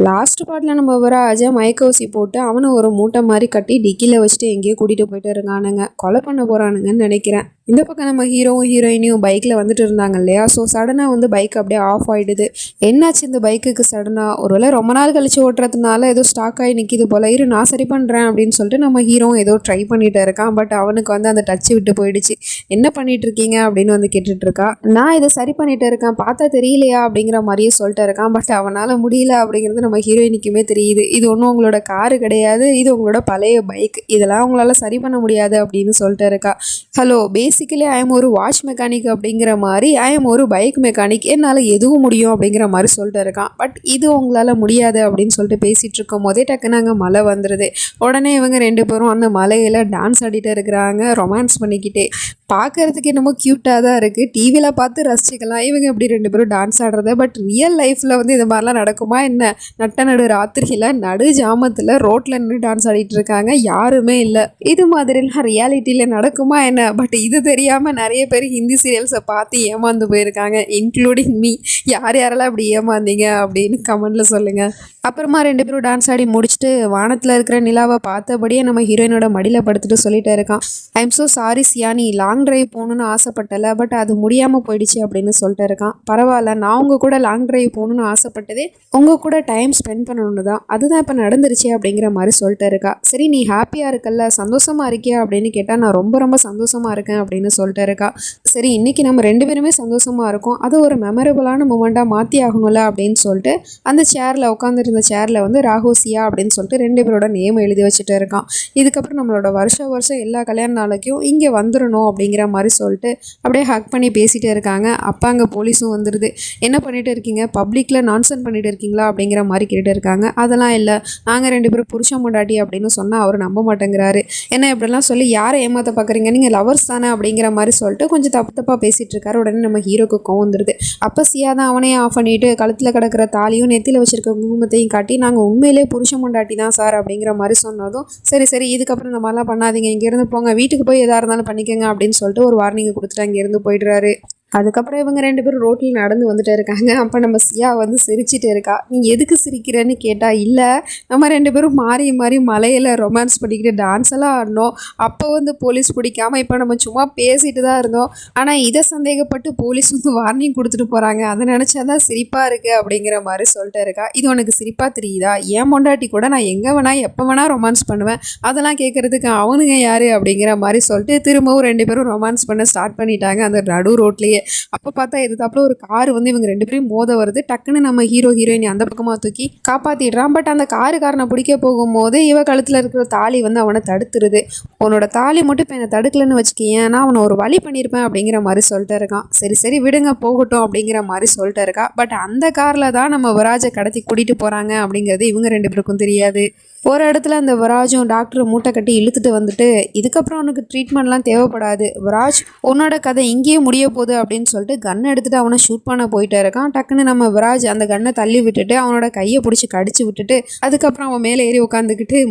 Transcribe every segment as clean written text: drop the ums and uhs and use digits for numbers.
Last பார்ட்டில் நம்ம விராஜை மயக்க ஊசி போட்டு அவனை ஒரு மூட்டை மாதிரி கட்டி டிக்கியில் வச்சுட்டு எங்கேயோ கூட்டிகிட்டு போயிட்டு இருக்கானுங்க. கொலை பண்ண போகிறானுங்கன்னு நினைக்கிறேன். இந்த பக்கம் நம்ம ஹீரோவும் ஹீரோயினியும் பைக்கில் வந்துட்டு இருந்தாங்க இல்லையா. ஸோ சடனாக வந்து பைக் அப்படியே ஆஃப் ஆகிடுது. என்னாச்சு இந்த பைக்குக்கு சடனாக? ஒருவேளை ரொம்ப நாள் கழிச்சு ஓட்டுறதுனால ஏதோ ஸ்டாக் ஆகி நிற்கிது போல. இரு நான் சரி பண்ணுறேன் அப்படின்னு சொல்லிட்டு நம்ம ஹீரோவும் ஏதோ ட்ரை பண்ணிட்டு இருக்கான். பட் அவனுக்கு வந்து அந்த டச்சு விட்டு போயிடுச்சு. என்ன பண்ணிட்டு இருக்கீங்க அப்படின்னு வந்து கேட்டுட்டு இருக்கா. நான் இதை சரி பண்ணிட்டு இருக்கேன், பார்த்தா தெரியலையா அப்படிங்கிற மாதிரியே சொல்லிட்டு இருக்கான். பட் அவனால் முடியல அப்படிங்கிறது நம்ம ஹீரோயினிக்குமே தெரியுது. இது ஒன்றும் உங்களோட காரு கிடையாது, இது உங்களோட பழைய பைக், இதெல்லாம் உங்களால் சரி பண்ண முடியாது அப்படின்னு சொல்லிட்டு இருக்கா. ஹலோ, பேசிக்கலி ஐ எம் ஒரு வாட்ச் மெக்கானிக் அப்படிங்கிற மாதிரி, ஐ எம் ஒரு பைக் மெக்கானிக், என்னால் எதுவும் முடியும் அப்படிங்கிற மாதிரி சொல்லிட்டு இருக்கான். பட் இது உங்களால் முடியாது அப்படின்னு சொல்லிட்டு பேசிகிட்டு இருக்கும் போதே டக்குன்னு அங்கே மழை வந்துடுது. உடனே இவங்க ரெண்டு பேரும் அந்த மலையில் டான்ஸ் ஆடிட்டு இருக்கிறாங்க, ரொமான்ஸ் பண்ணிக்கிட்டே. பார்க்கறதுக்கு என்னமோ க்யூட்டாக தான் இருக்குது, டிவியில் பார்த்து ரசிச்சிக்கலாம் இவங்க இப்படி ரெண்டு பேரும் டான்ஸ் ஆடுறத. பட் ரியல் லைஃப்பில் வந்து இது மாதிரிலாம் நடக்குமா என்ன? நட்ட நடு ராத்திரியில் நடு ஜாமத்தில் ரோட்டில் நின்று டான்ஸ் ஆடிட்டு இருக்காங்க, யாருமே இல்லை. இது மாதிரிலாம் ரியாலிட்டியில் நடக்குமா என்ன? பட் இது தெரியாமல் நிறைய பேர் ஹிந்தி சீரியல்ஸை பார்த்து ஏமாந்து போயிருக்காங்க, இன்க்ளூடிங் மீ. யார் யாரெல்லாம் இப்படி ஏமாந்தீங்க அப்படின்னு கமெண்டில் சொல்லுங்கள். அப்புறமா ரெண்டு பேரும் டான்ஸ் ஆடி முடிச்சுட்டு வானத்தில் இருக்கிற நிலாவை பார்த்தபடியே நம்ம ஹீரோயினோட மடியில் படுத்துட்டு சொல்லிட்டு இருக்கான். I am so sorry Chiyani, long drive போகணுன்னு ஆசைப்பட்டல, பட் அது முடியாமல் போயிடுச்சு அப்படின்னு சொல்லிட்டு இருக்கான். பரவாயில்ல, நான் உங்கள் கூட லாங் ட்ரைவ் போகணுன்னு ஆசைப்பட்டதே உங்கள் கூட டைம் ஸ்பெண்ட் பண்ணணுன்னு தான், அதுதான் இப்போ நடந்துருச்சு அப்படிங்கிற மாதிரி சொல்லிட்டு இருக்கா. சரி, நீ ஹாப்பியாக இருக்கல்ல, சந்தோஷமாக இருக்கியா அப்படின்னு கேட்டால் நான் ரொம்ப ரொம்ப சந்தோஷமாக இருக்கேன் அப்படின்னு சொல்லிட்டு இருக்கா. சரி, இன்றைக்கி நம்ம ரெண்டு பேருமே சந்தோஷமாக இருக்கோம், அது ஒரு மெமரபுளான மூமெண்ட்டாக மாற்றி ஆகணும்ல அப்படின்னு சொல்லிட்டு அந்த சேரில் உட்காந்துட்டு இந்த சேரில் வந்து ராகோசியா அப்படின்னு சொல்லிட்டு ரெண்டு பேரோட நேம் எழுதி வச்சுட்டு இருக்கான். இதுக்கப்புறம் நம்மளோட வருஷம் எல்லா கல்யாண நாளைக்கும் இங்கே வந்துடணும் அப்படிங்கிற மாதிரி சொல்லிட்டு அப்படியே ஹக் பண்ணி பேசிகிட்டே இருக்காங்க. அப்போ அங்கே போலீஸும் வந்துடுது. என்ன பண்ணிட்டு இருக்கீங்க, பப்ளிக்கில் நான்சென்ஸ் பண்ணிட்டு இருக்கீங்களா அப்படிங்கிற மாதிரி கேட்டு இருக்காங்க. அதெல்லாம் இல்லை, நாங்கள் ரெண்டு பேரும் புருஷன் பொண்டாட்டி அப்படின்னு சொன்னால் அவர் நம்ப மாட்டேங்கிறாரு. என்ன இப்படிலாம் சொல்லி யாரை ஏமாற்ற பார்க்குறீங்க, நீங்கள் லவர்ஸ் தானே அப்படிங்கிற மாதிரி சொல்லிட்டு கொஞ்சம் தப்பாக பேசிகிட்டு இருக்காரு. உடனே நம்ம ஹீரோக்கு கோவம் வந்துடுது. அப்போ சியா தான் அவனையே ஆஃப் பண்ணிவிட்டு கழுத்தில் கிடக்கிற தாலியும் நெத்தியில் வச்சிருக்க குங்குமத்தையும் காட்டி நாங்கள் உண்மையிலே புருஷன் பொண்டாட்டி தான் சார் அப்படிங்கிற மாதிரி சொன்னதும், சரி இதுக்கப்புறம் இந்த மாதிரிலாம் பண்ணாதீங்க, இங்கேருந்து போங்க, வீட்டுக்கு போய் எதாக இருந்தாலும் பண்ணிக்கோங்க அப்படின்னு சொல்லிட்டு ஒரு வார்னிங்கை கொடுத்துட்டு அங்கேருந்து போயிடுறாரு. அதுக்கப்புறம் இவங்க ரெண்டு பேரும் ரோட்டில் நடந்து வந்துட்டு இருக்காங்க. அப்போ நம்ம சியா வந்து சிரிச்சிட்டு இருக்கா. நீ எதுக்கு சிரிக்கிறேன்னு கேட்டால், இல்லை நம்ம ரெண்டு பேரும் மாறி மலையில் ரொமான்ஸ் பண்ணிக்கிட்டு டான்ஸ் எல்லாம் ஆடினோம், அப்போ வந்து போலீஸ் பிடிக்காமல் இப்போ நம்ம சும்மா பேசிட்டு தான் இருந்தோம், ஆனால் இதை சந்தேகப்பட்டு போலீஸ் வந்து வார்னிங் கொடுத்துட்டு போகிறாங்க, அதை நினச்சாதான் சிரிப்பாக இருக்குது அப்படிங்கிற மாதிரி சொல்லிட்டு இருக்கா. இது உனக்கு சிரிப்பாக தெரியுதா? ஏன் பொண்டாட்டி கூட நான் எங்கே வேணால் எப்போ வேணால் ரொமான்ஸ் பண்ணுவேன், அதெல்லாம் கேட்குறதுக்கு அவனுங்க யார் அப்படிங்கிற மாதிரி சொல்லிட்டு திரும்பவும் ரெண்டு பேரும் ரொமான்ஸ் பண்ண ஸ்டார்ட் பண்ணிட்டாங்க அந்த நடு ரோட்லேயே. அப்போ பார்த்தா எதுதாப்புல ஒரு கார் வந்து இவங்க ரெண்டு பேரும் மோத வருது. டக்குன்னு நம்ம ஹீரோயினி அந்த பக்கமாக தூக்கி காப்பாற்றிடுறான். பட் அந்த காருக்காரனை பிடிக்க போகும்போது இவ கழுத்தில் இருக்கிற தாலி வந்து அவனை தடுத்துருது. உன்னோட தாலி மட்டும் இப்போ என்னை தடுக்கலன்னு வச்சுக்கேன், நான் அவனை ஒரு வழி பண்ணியிருப்பேன் அப்படிங்கிற மாதிரி சொல்லிட்டு இருக்கான். சரி விடுங்க போகட்டும் அப்படிங்கிற மாதிரி சொல்லிட்டு இருக்கா. பட் அந்த காரில் தான் நம்ம விராஜை கடத்தி கூட்டிகிட்டு போகிறாங்க அப்படிங்கிறது இவங்க ரெண்டு பேருக்கும் தெரியாது. ஒரு இடத்துல அந்த விராஜும் டாக்டர் மூட்டை கட்டி இழுத்துட்டு வந்துட்டு, இதுக்கப்புறம் உனக்கு ட்ரீட்மெண்ட்லாம் தேவைப்படாது விராஜ், உன்னோட கதை இங்கேயே முடிய போகுது அப்படின்னு சொல்லிட்டு கன்னை எடுத்துகிட்டு அவனை ஷூட் பண்ண போயிட்டே இருக்கான். டக்குன்னு நம்ம விராஜ் அந்த கன்னை தள்ளி விட்டுட்டு அவனோட கையை பிடிச்சி கடிச்சு விட்டுட்டு அதுக்கப்புறம் அவன் மேலே ஏறி உட்காந்துக்கிட்டு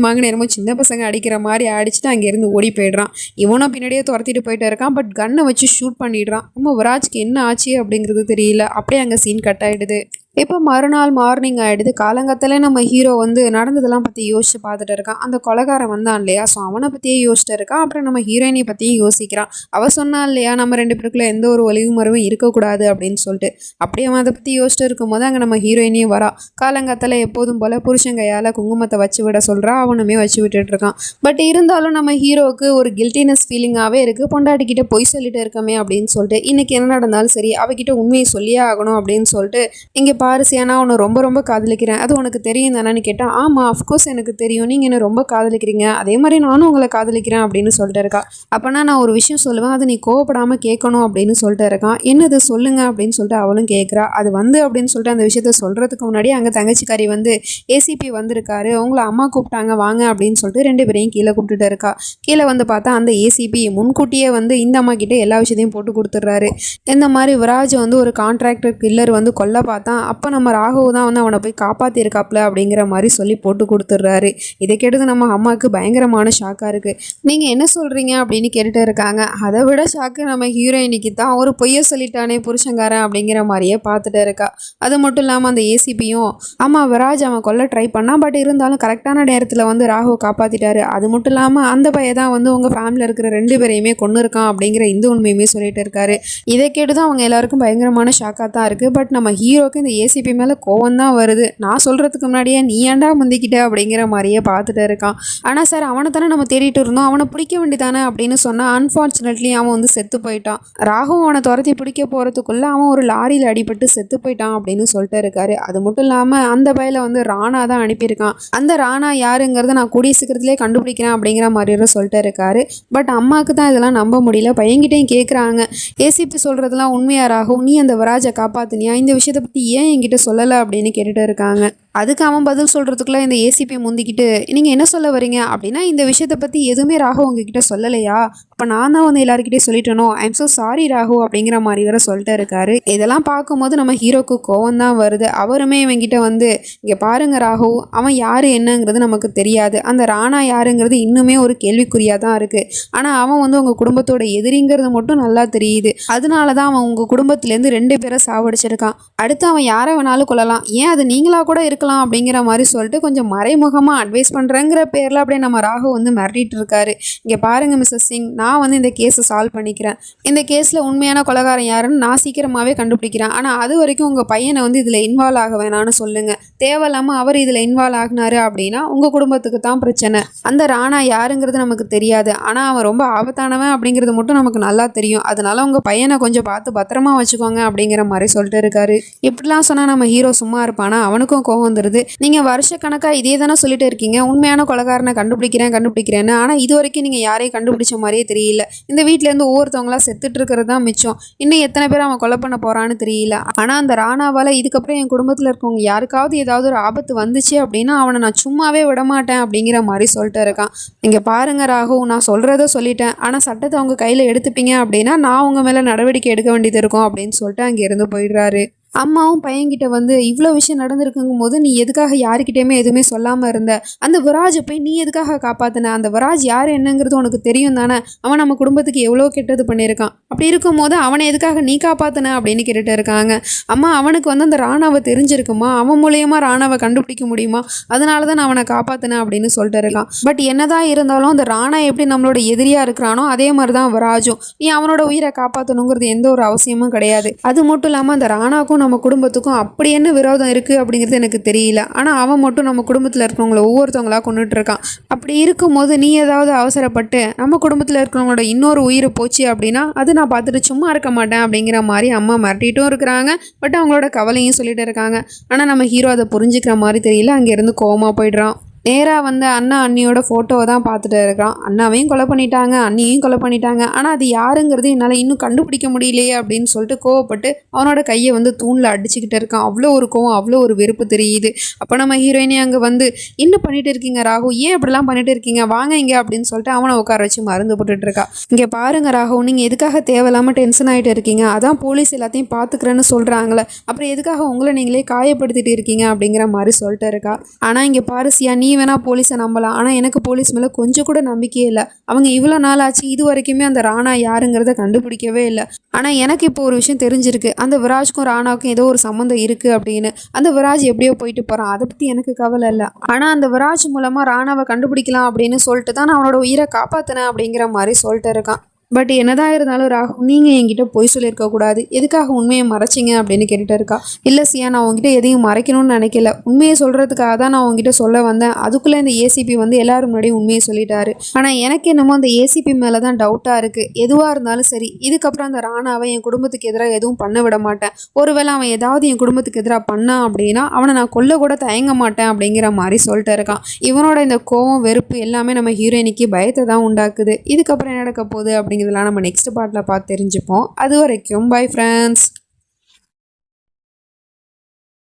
மாங்கு நேரமோ சின்ன பசங்க அடிக்கிற மாதிரி அடிச்சுட்டு அங்கேருந்து ஓடி போயிடுறான். இவனும் பின்னாடியே துரத்திட்டு போயிட்டே இருக்கான். பட் கன்னை வச்சு ஷூட் பண்ணிடுறான். நம்ம விராஜ்க்கு என்ன ஆச்சு அப்படிங்கிறது தெரியல. அப்படியே அங்கே சீன் கட் ஆகிடுது. இப்போ மறுநாள் மார்னிங் ஆகிடுது. காலங்கத்தில் நம்ம ஹீரோ வந்து நடந்ததெல்லாம் பற்றி யோசிச்சு பார்த்துட்டு இருக்கான். அந்த கொலைகாரன் வந்தான் இல்லையா, ஸோ அவனை பற்றியே யோசிச்சுட்டு இருக்கான். அப்புறம் நம்ம ஹீரோயினை பற்றியும் யோசிக்கிறான். அவள் சொன்னா இல்லையா, நம்ம ரெண்டு பேருக்குள்ள எந்த ஒரு ஒளிவு மறைவும் இருக்கக்கூடாது அப்படின்னு சொல்லிட்டு. அப்படியே அவன் அதை பற்றி யோசிச்சுட்டு இருக்கும்போது அங்கே நம்ம ஹீரோயினியும் வரா. காலங்கத்தில் எப்போதும் போல் புருஷன் கையால் குங்குமத்தை வச்சு விட சொல்கிறா. அவனுமே வச்சு விட்டுட்டு இருக்கான். பட் இருந்தாலும் நம்ம ஹீரோவுக்கு ஒரு கில்ட்டினஸ் ஃபீலிங்காகவே இருக்குது. பொண்டாட்டிக்கிட்ட பொய் சொல்லிட்டு இருக்கமே அப்படின்னு சொல்லிட்டு. இன்றைக்கி என்ன நடந்தாலும் சரி அவகிட்ட உண்மையை சொல்லியே ஆகணும் அப்படின்னு சொல்லிட்டு, இங்கே பாரிசியானா உன்னை ரொம்ப காதலிக்கிறேன், அது உனக்கு தெரியும் தானேன்னு கேட்டால், ஆமாம் அஃப்கோர்ஸ் எனக்கு தெரியும், நீங்கள் என்ன ரொம்ப காதலிக்கிறீங்க, அதே மாதிரி நானும் உங்களை காதலிக்கிறேன் அப்படின்னு சொல்லிட்டு இருக்கா. அப்போனா நான் ஒரு விஷயம் சொல்லுவேன், அது நீ கோவப்படாமல் கேட்கணும் அப்படின்னு சொல்லிட்டு இருக்கான். என்னது சொல்லுங்க அப்படின்னு சொல்லிட்டு அவளும் கேட்குறா. அது வந்து அப்படின்னு சொல்லிட்டு அந்த விஷயத்த சொல்கிறதுக்கு முன்னாடி அங்கே தங்கச்சிக்காரி வந்து ஏசிபி வந்திருக்காரு, உங்களை அம்மா கூப்பிட்டாங்க வாங்க அப்படின்னு சொல்லிட்டு ரெண்டு பேரையும் கீழே கூப்பிட்டுட்டு இருக்கா. கீழே வந்து பார்த்தா அந்த ஏசிபி முன்கூட்டியே வந்து இந்த அம்மா கிட்டே எல்லா விஷயத்தையும் போட்டு கொடுத்துட்றாரு. இந்த மாதிரி விராஜ் வந்து ஒரு கான்ட்ராக்டர் கில்லர் வந்து கொல்ல பார்த்தான். அப்போ நம்ம ராகுவ தான் வந்து அவனை போய் காப்பாற்றிருக்காப்ல அப்படிங்கிற மாதிரி சொல்லி போட்டு கொடுத்துட்றாரு. இதை கேட்டது நம்ம அம்மாவுக்கு பயங்கரமான ஷாக்காக இருக்குது. நீங்கள் என்ன சொல்கிறீங்க அப்படின்னு கேட்டுட்டு இருக்காங்க. அதை விட ஷாக்கு நம்ம ஹீரோயினிக்கு தான். ஒரு பொய்யை சொல்லிட்டானே புருஷங்காரன் அப்படிங்கிற மாதிரியே பார்த்துட்டு இருக்கா. அது மட்டும் இல்லாமல் அந்த ஏசிபியும் ஆமாம் விராஜ் அவன் கொல்ல ட்ரை பண்ணான், பட் இருந்தாலும் கரெக்டான நேரத்தில் வந்து ராகுவை காப்பாற்றிட்டாரு. அது மட்டும் இல்லாமல் அந்த பையன் தான் வந்து உங்கள் ஃபேமிலியில் இருக்கிற 2 பேரையுமே கொண்டு இருக்கான் அப்படிங்கிற இந்த உண்மையுமே சொல்லிட்டு இருக்காரு. இதை கேட்டு தான் அவங்க எல்லாருக்கும் பயங்கரமான ஷாக்காக தான் இருக்குது. பட் நம்ம ஹீரோக்கு இந்த ஏசிபி மேலே கோவம் தான் வருது. நான் சொல்கிறதுக்கு முன்னாடியே நீ ஏன்டா முந்திக்கிட்ட அப்படிங்கிற மாதிரியே பார்த்துட்டு இருக்கான். ஆனால் சார் அவனை தானே நம்ம தேடிட்டு இருந்தோம், அவனை பிடிக்க வேண்டியதானே அப்படின்னு சொன்னால் அன்ஃபார்ச்சுனேட்லி அவன் வந்து செத்து போயிட்டான். ராகு அவனை துரத்தி பிடிக்க போகிறதுக்குள்ளே அவன் ஒரு லாரியில் அடிபட்டு செத்து போயிட்டான் அப்படின்னு சொல்லிட்டு இருக்காரு. அது மட்டும் இல்லாமல் அந்த பையில வந்து ராணா தான் அனுப்பியிருக்கான். அந்த ராணா யாருங்கிறத நான் கூடிய சீக்கிரத்திலே கண்டுபிடிக்கிறேன் அப்படிங்கிற மாதிரி சொல்லிட்டு இருக்காரு. பட் அம்மாவுக்கு தான் இதெல்லாம் நம்ப முடியல. பையன்கிட்டையும் கேட்குறாங்க, ஏசிபி சொல்கிறதுலாம் உண்மையா ராகு, நீ அந்த விராஜை காப்பாற்றினியா, இந்த விஷயத்தை பற்றி ஏன் என்கிட்ட சொல்லலை அப்படின்னு கேட்டுட்டு இருக்காங்க. அதுக்கு அவன் பதில் சொல்கிறதுக்குள்ளே இந்த ஏசிபி முந்திக்கிட்டு நீங்கள் என்ன சொல்ல வரீங்க அப்படின்னா, இந்த விஷயத்தை பற்றி எதுவுமே ராகு உங்ககிட்ட சொல்லலையா, அப்போ நான் தான் வந்து எல்லாருக்கிட்டே சொல்லிட்டேனோ, ஐம் ஸோ சாரி ராகு அப்படிங்கிற மாதிரி வேற சொல்லிட்டு இருக்காரு. இதெல்லாம் பார்க்கும்போது நம்ம ஹீரோக்கு கோவம் தான் வருது. அவருமே இவங்கிட்ட வந்து இங்கே பாருங்க ராகு, அவன் யார் என்னங்கிறது நமக்கு தெரியாது, அந்த ராணா யாருங்கிறது இன்னுமே ஒரு கேள்விக்குறியாக தான் இருக்குது. ஆனால் அவன் வந்து உங்கள் குடும்பத்தோட எதிரிங்கிறது மட்டும் நல்லா தெரியுது. அதனால தான் அவன் உங்கள் குடும்பத்துலேருந்து 2 பேரை சாவடிச்சிருக்கான். அடுத்து அவன் யாரை வேணாலும் கொள்ளலாம், ஏன் அது நீங்களா கூட இருக்கலாம் அப்படிங்கிற மாதிரி சொல்லிட்டு கொஞ்சம் மறைமுகமாக அட்வைஸ் பண்ணுறேங்கிற பேரில் அப்படியே நம்ம ராகு வந்து மிரட்டிட்டு இருக்காரு. இங்கே பாருங்க மிஸ்ஸஸ் சிங், நான் வந்து இந்த கேஸை சால்வ் பண்ணிக்கிறேன். இந்த கேஸில் உண்மையான கொலைகாரன் யாருன்னு நான் சீக்கிரமாகவே கண்டுபிடிக்கிறேன். ஆனால் அது வரைக்கும் உங்கள் பையனை வந்து இதில் இன்வால்வ் ஆக வேணான்னு சொல்லுங்கள். தேவையில்லாமல் அவர் இதில் இன்வால்வ் ஆகினாரு அப்படின்னா உங்கள் குடும்பத்துக்கு தான் பிரச்சனை. அந்த ராணா யாருங்கிறது நமக்கு தெரியாது, ஆனால் அவன் ரொம்ப ஆபத்தானவன் அப்படிங்கிறது மட்டும் நமக்கு நல்லா தெரியும். அதனால உங்கள் பையனை கொஞ்சம் பார்த்து பத்திரமா வச்சுக்கோங்க அப்படிங்கிற மாதிரி சொல்லிட்டு இருக்காரு. இப்படிலாம் சொன்னால் நம்ம ஹீரோ சும்மா இருப்பானா? அவனுக்கும் கோவம் வந்துடுது. நீங்கள் வருஷக்கணக்காக இதே தானே சொல்லிட்டு இருக்கீங்க, உண்மையான கொலைகாரனை கண்டுபிடிக்கிறேன்னு. ஆனால் இது வரைக்கும் நீங்கள் யாரையும் கண்டுபிடிச்ச மாதிரியே தெரியல. இந்த வீட்டிலேருந்து ஒவ்வொருத்தவங்களா செத்துட்டு இருக்கிறது தான் மிச்சம். இன்னும் எத்தனை பேர் அவன் கொலை பண்ண போகிறான்னு தெரியல. ஆனால் அந்த ராணாவால் இதுக்கப்புறம் என் குடும்பத்தில் இருக்கவங்க யாருக்காவது ஏதாவது ஒரு ஆபத்து வந்துச்சு அப்படின்னா அவனை நான் சும்மாவே விடமாட்டேன் அப்படிங்கிற மாதிரி சொல்லிட்டு இருக்கான். இங்கே பாருங்க ராகு, நான் சொல்கிறத சொல்லிட்டேன், ஆனால் சட்டத்தை அவங்க கையில் எடுத்துப்பீங்க அப்படின்னா நான் உங்கள் மேலே நடவடிக்கை எடுக்க வேண்டியது இருக்கும் அப்படின்னு சொல்லிட்டு அங்கேருந்து போயிடுறாரு. அம்மாவும் பையன்கிட்ட வந்து இவ்வளோ விஷயம் நடந்திருக்குங்கும் போது நீ எதுக்காக யாருக்கிட்டேயுமே எதுவுமே சொல்லாமல் இருந்த, அந்த விராஜை போய் நீ எதுக்காக காப்பாற்றின, அந்த விராஜ் யார் என்னங்கிறது உனக்கு தெரியும் தானே, அவன் நம்ம குடும்பத்துக்கு எவ்வளோ கெட்டது பண்ணியிருக்கான், அப்படி இருக்கும்போது அவனை எதுக்காக நீ காப்பாற்றின அப்படின்னு கேட்டுட்டு இருக்காங்க. அம்மா அவனுக்கு வந்து அந்த ராணாவை தெரிஞ்சிருக்குமா, அவன் மூலியமாக ராணாவை கண்டுபிடிக்க முடியுமா, அதனால தான் நான் அவனை காப்பாற்றினேன் அப்படின்னு சொல்லிட்டு இருக்கான். பட் என்னதான் இருந்தாலும் அந்த ராணா எப்படி நம்மளோட எதிரியாக இருக்கிறானோ அதே மாதிரி தான் விராஜும். நீ அவனோட உயிரை காப்பாற்றணுங்கிறது எந்த ஒரு அவசியமும் கிடையாது. அது மட்டும் இல்லாமல் அந்த ராணாவுக்கும் நம்ம குடும்பத்துக்கும் அப்படி என்ன விரோதம் இருக்குது அப்படிங்கிறது எனக்கு தெரியல. ஆனால் அவன் மட்டும் நம்ம குடும்பத்தில் இருக்கிறவங்கள ஒவ்வொருத்தவங்களா கொண்டுட்டு இருக்கான். அப்படி இருக்கும்போது நீ ஏதாவது அவசரப்பட்டு நம்ம குடும்பத்தில் இருக்கிறவங்களோட இன்னொரு உயிர் போச்சு அப்படின்னா அது நான் பார்த்துட்டு சும்மா இருக்க மாட்டேன் அப்படிங்கிற மாதிரி அம்மா மிரட்டிட்டும் இருக்கிறாங்க. பட் அவங்களோட கவலையும் சொல்லிட்டு இருக்காங்க. ஆனால் நம்ம ஹீரோ அதை புரிஞ்சுக்கிற மாதிரி தெரியல. அங்கேருந்து கோவமாக போயிடுறான். நேராக வந்து அண்ணா அண்ணியோட ஃபோட்டோவை தான் பார்த்துட்டு இருக்கிறான். அண்ணாவையும் கொலை பண்ணிட்டாங்க, அண்ணியையும் கொலை பண்ணிட்டாங்க, ஆனால் அது யாருங்கிறது என்னால் இன்னும் கண்டுபிடிக்க முடியலையே அப்படின்னு சொல்லிட்டு கோவப்பட்டு அவனோட கையை வந்து தூணில் அடிச்சுக்கிட்டு இருக்கான். அவ்வளோ ஒரு கோவம், அவ்வளோ ஒரு வெறுப்பு தெரியுது. அப்போ நம்ம ஹீரோயினே அங்கே வந்து என்ன பண்ணிட்டு இருக்கீங்க ராகு, ஏன் இப்படிலாம் பண்ணிட்டு இருக்கீங்க, வாங்க இங்கே அப்படின்னு சொல்லிட்டு அவனை உட்கார வச்சு மருந்து போட்டுட்டு இருக்கா. இங்கே பாருங்க ராகு, நீங்கள் எதுக்காக தேவையில்லாமல் டென்ஷன் ஆகிட்டு இருக்கீங்க, அதான் போலீஸ் எல்லாத்தையும் பார்த்துக்கிறேன்னு சொல்கிறாங்களே, அப்புறம் எதுக்காக உங்களை நீங்களே காயப்படுத்திட்டு இருக்கீங்க அப்படிங்கிற மாதிரி சொல்லிட்டு இருக்கா. ஆனால் இங்கே பாருசியா, நீ வேணா போலீஸை நம்பலாம், ஆனால் எனக்கு போலீஸ் மேலே கொஞ்சம் கூட நம்பிக்கையே இல்லை. அவங்க இவ்வளோ நாள் ஆச்சு இது வரைக்குமே அந்த ராணா யாருங்கிறத கண்டுபிடிக்கவே இல்லை. ஆனால் எனக்கு இப்போ ஒரு விஷயம் தெரிஞ்சிருக்கு, அந்த விராஜ்க்கும் ராணாவுக்கும் ஏதோ ஒரு சம்மந்தம் இருக்குது அப்படின்னு. அந்த விராஜ் எப்படியோ போயிட்டு போகிறான், அதை பற்றி எனக்கு கவலை இல்லை. ஆனால் அந்த விராஜ் மூலமாக ராணாவை கண்டுபிடிக்கலாம் அப்படின்னு சொல்லிட்டு தான் நான் அவனோட உயிரை காப்பாற்றினேன் அப்படிங்கிற மாதிரி சொல்லிட்டு இருக்கான். பட் என்னதான் இருந்தாலும் ராகு, நீங்கள் என்கிட்ட பொய் சொல்லியிருக்கக்கூடாது, எதுக்காக உண்மையை மறைச்சிங்க அப்படின்னு கேட்டுட்டு இருக்கா. இல்லை சியா, நான் உங்ககிட்ட எதையும் மறைக்கணும்னு நினைக்கல, உண்மையை சொல்கிறதுக்காக தான் நான் உங்ககிட்ட சொல்ல வந்தேன். அதுக்குள்ளே இந்த ஏசிபி வந்து எல்லாரும் முன்னாடியும் உண்மையை சொல்லிட்டாரு. ஆனால் எனக்கு என்னமோ அந்த ஏசிபி மேலே தான் டவுட்டாக இருக்குது. எதுவாக இருந்தாலும் சரி, இதுக்கப்புறம் அந்த ராணாவை என் குடும்பத்துக்கு எதிராக எதுவும் பண்ண விட மாட்டேன். ஒருவேளை அவன் ஏதாவது என் குடும்பத்துக்கு எதிராக பண்ணான் அப்படின்னா அவனை நான் கொல்ல கூட தயங்க மாட்டேன் அப்படிங்கிற மாதிரி சொல்லிட்டு இருக்கான். இவனோட இந்த கோவம் வெறுப்பு எல்லாமே நம்ம ஹீரோயினிக்கு பயத்தை தான் உண்டாக்குது. இதுக்கப்புறம் என்ன நடக்க போகுது அப்படிங்கிறதுலாம் நம்ம நெக்ஸ்ட் பார்ட்டில் பார்த்து தெரிஞ்சுப்போம். அது வரைக்கும் பை ஃப்ரெண்ட்ஸ்.